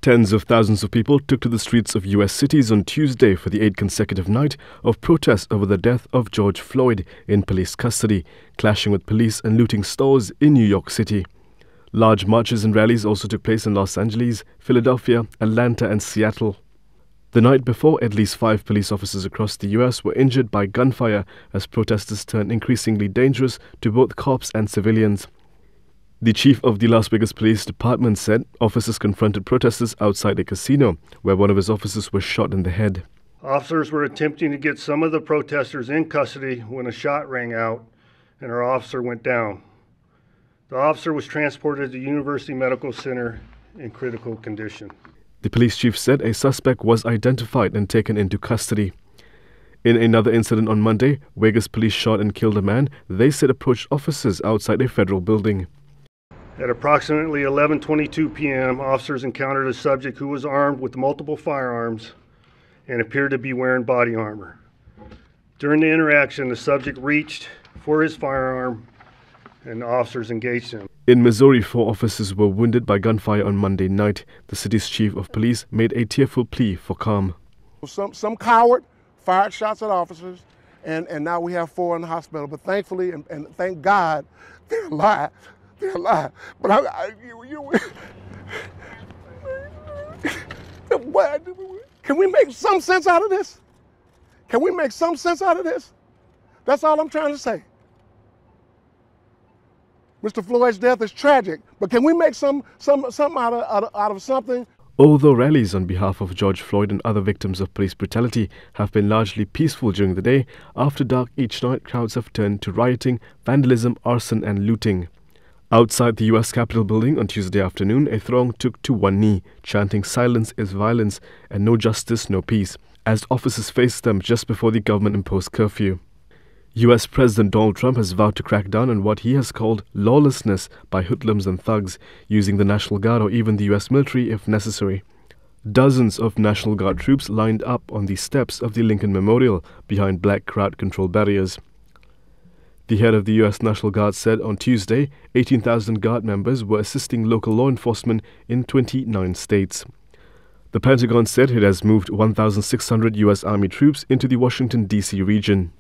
Tens of thousands of people took to the streets of U.S. cities on Tuesday for the 8th consecutive night of protests over the death of George Floyd in police custody, clashing with police and looting stores in New York City. Large marches and rallies also took place in Los Angeles, Philadelphia, Atlanta and Seattle. The night before, at least 5 police officers across the U.S. were injured by gunfire as protesters turned increasingly dangerous to both cops and civilians. The chief of the Las Vegas Police Department said officers confronted protesters outside a casino, where one of his officers was shot in the head. Officers were attempting to get some of the protesters in custody when a shot rang out and our officer went down. The officer was transported to University Medical Center in critical condition. The police chief said a suspect was identified and taken into custody. In another incident on Monday, Vegas police shot and killed a man they said approached officers outside a federal building. At approximately 11:22 p.m., officers encountered a subject who was armed with multiple firearms and appeared to be wearing body armor. During the interaction, the subject reached for his firearm and the officers engaged him. In Missouri, 4 officers were wounded by gunfire on Monday night. The city's chief of police made a tearful plea for calm. Some coward fired shots at officers, and now we have 4 in the hospital. But thankfully, and thank God, they're alive. They're alive. But can we make some sense out of this? Can we make some sense out of this? That's all I'm trying to say. Mr. Floyd's death is tragic, but can we make something out of something? Although rallies on behalf of George Floyd and other victims of police brutality have been largely peaceful during the day, after dark each night crowds have turned to rioting, vandalism, arson and looting. Outside the U.S. Capitol building on Tuesday afternoon, a throng took to one knee, chanting "Silence is violence" and "No justice, no peace," as officers faced them just before the government-imposed curfew. U.S. President Donald Trump has vowed to crack down on what he has called lawlessness by hoodlums and thugs, using the National Guard or even the U.S. military if necessary. Dozens of National Guard troops lined up on the steps of the Lincoln Memorial behind black crowd control barriers. The head of the U.S. National Guard said on Tuesday 18,000 Guard members were assisting local law enforcement in 29 states. The Pentagon said it has moved 1,600 U.S. Army troops into the Washington, D.C. region.